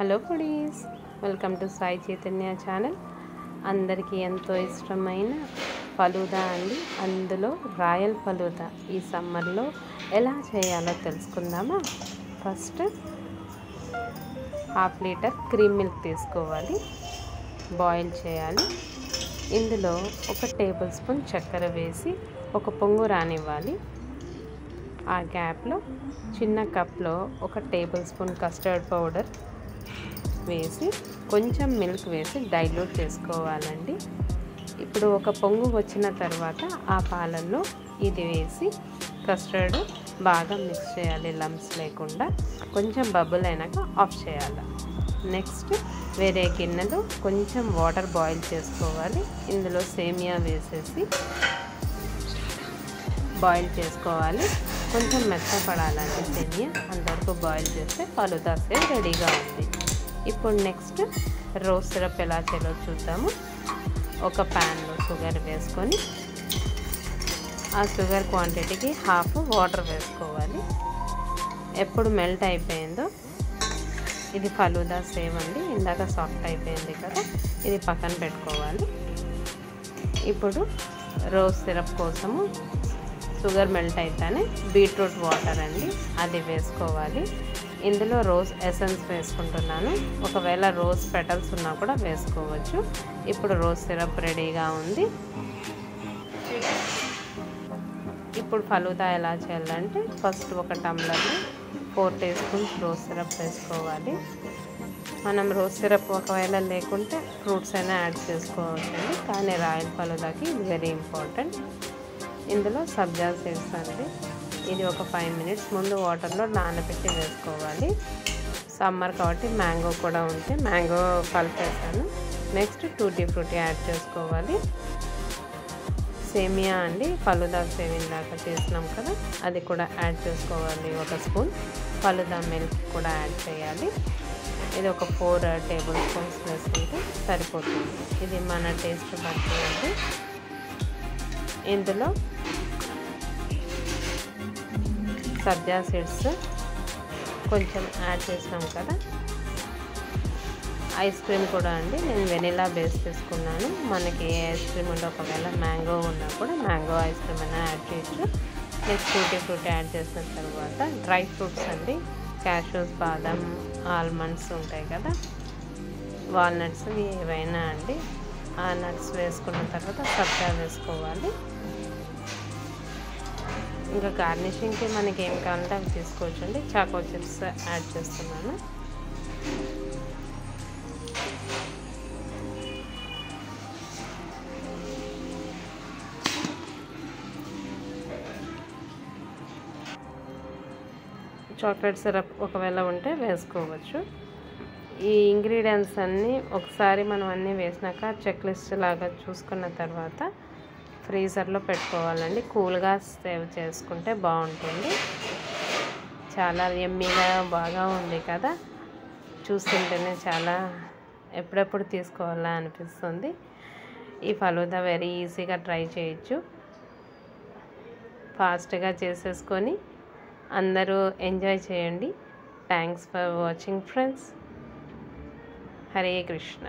Hello foodies, welcome to Sai Chaitanya channel. అందరికీ ఎంతో ఇష్టమైన ఫలూదా అండి. అందులో రాయల్ ఫలూదా ఈ సమ్మర్లో ఎలా చేయాలో తెలుసుకుందామా. ఫస్ట్ 1/2 లీటర్ క్రీమ్ మిల్క్ తీసుకోవాలి, బాయిల్ చేయాలి. ఇందులో 1 టేబుల్ స్పూన్ చక్కెర వేసి ఒక పొంగు రానివ్వాలి. ఆ గ్యాప్లో చిన్న కప్లో 1 టేబుల్ స్పూన్ కస్టర్డ్ పౌడర్ వేసి కొంచెం మిల్క్ వేసి డైల్యూట్ చేసుకోవాలండి. ఇప్పుడు ఒక పొంగు వచ్చిన తర్వాత ఆ పాలల్లో ఇది వేసి కస్టర్డ్ బాగా మిక్స్ చేయాలి, లంప్స్ లేకుండా. కొంచెం బబుల్ అయినాక ఆఫ్ చేయాలి. నెక్స్ట్ వేరే గిన్నెలో కొంచెం వాటర్ బాయిల్ చేసుకోవాలి. ఇందులో సేమియా వేసేసి బాయిల్ చేసుకోవాలి. కొంచెం మెత్తపడాలండి సేమియా, అంతవరకు బాయిల్ చేస్తే ఫలూదా సేవ్ రెడీగా ఉంది. ఇప్పుడు నెక్స్ట్ రోజ్ సిరప్ ఎలా చేయాలో చూద్దాము. ఒక ప్యాన్లో షుగర్ వేసుకొని ఆ షుగర్ క్వాంటిటీకి 1/2 వాటర్ వేసుకోవాలి. ఎప్పుడు మెల్ట్ అయిపోయిందో ఇది ఫలూదా సేవ్ అండి. ఇందాక సాఫ్ట్ అయిపోయింది కదా, ఇది పక్కన పెట్టుకోవాలి. ఇప్పుడు రోజ్ సిరప్ కోసము షుగర్ మెల్ట్ అయితేనే బీట్రూట్ వాటర్ అండి, అది వేసుకోవాలి. ఇందులో రోజ్ ఎసెన్స్ వేసుకుంటున్నాను. ఒకవేళ రోజ్ పెటల్స్ ఉన్నా కూడా వేసుకోవచ్చు. ఇప్పుడు రోజ్ సిరప్ రెడీగా ఉంది. ఇప్పుడు ఫలూదా ఎలా చేయాలంటే ఫస్ట్ ఒక టంబ్లర్లో 4 టీ స్పూన్స్ రోజ్ సిరప్ వేసుకోవాలి. మనం రోజ్ సిరప్ ఒకవేళ లేకుంటే ఫ్రూట్స్ అయినా యాడ్ చేసుకోవచ్చండి, కానీ రాయల్ ఫలూదాకి ఇది వెరీ ఇంపార్టెంట్. ఇందులో సబ్జా సీడ్స్ అండి, ఇది ఒక 5 మినిట్స్ ముందు వాటర్లో నానబెట్టి వేసుకోవాలి. సమ్మర్ కాబట్టి మ్యాంగో కూడా ఉంటే మ్యాంగో కలిపేసాను. నెక్స్ట్ టూటీ ఫ్రూటీ యాడ్ చేసుకోవాలి. సేమియా అండి, ఫలూదా సేవ్ దాకా చేసినాం కదా, అది కూడా యాడ్ చేసుకోవాలి. 1 స్పూన్ ఫలూదా మిల్క్ కూడా యాడ్ చేయాలి. ఇది ఒక 4 టేబుల్ స్పూన్స్ వేసుకుంటే సరిపోతుంది. ఇది మన టేస్ట్ బట్టి అండి. ఇందులో సబ్జా సీడ్స్ కొంచెం యాడ్ చేసినాం కదా. ఐస్ క్రీమ్ కూడా అండి, నేను వెనిలా బేస్ తీసుకున్నాను. మనకి ఏ ఐస్ క్రీమ్ ఉంటే ఒకవేళ మ్యాంగో ఉన్నా కూడా మ్యాంగో ఐస్ క్రీమ్ అయినా యాడ్ చేయొచ్చు. నెక్స్ట్ టూటీ ఫ్రూటీ యాడ్ చేసిన తర్వాత డ్రై ఫ్రూట్స్ అండి, క్యాష్యూస్, బాదం, ఆల్మండ్స్ ఉంటాయి కదా, వాల్నట్స్ ఏవైనా అండి. ఆ నట్స్ వేసుకున్న తర్వాత సబ్జా వేసుకోవాలి. ఇంకా గార్నిషింగ్కి మనకి ఏం కావాలంటే అవి తీసుకోవచ్చు అండి. చాకో చిప్స్ యాడ్ చేస్తున్నాను. చాక్లెట్ సిరప్ ఒకవేళ ఉంటే వేసుకోవచ్చు. ఈ ఇంగ్రీడియంట్స్ అన్నీ ఒకసారి మనం అన్నీ వేసినాక చెక్ లిస్ట్ లాగా చూసుకున్న తర్వాత ఫ్రీజర్లో పెట్టుకోవాలండి. కూల్గా సేవ్ చేసుకుంటే బాగుంటుంది. చాలా యమ్మీగా బాగా ఉంది కదా, చూస్తుంటేనే చాలా ఎప్పుడెప్పుడు తీసుకోవాలా అనిపిస్తుంది. ఈ ఫలూదా వెరీ ఈజీగా ట్రై చేయొచ్చు. ఫాస్ట్గా చేసేసుకొని అందరూ ఎంజాయ్ చేయండి. Thanks for watching friends. Hare Krishna.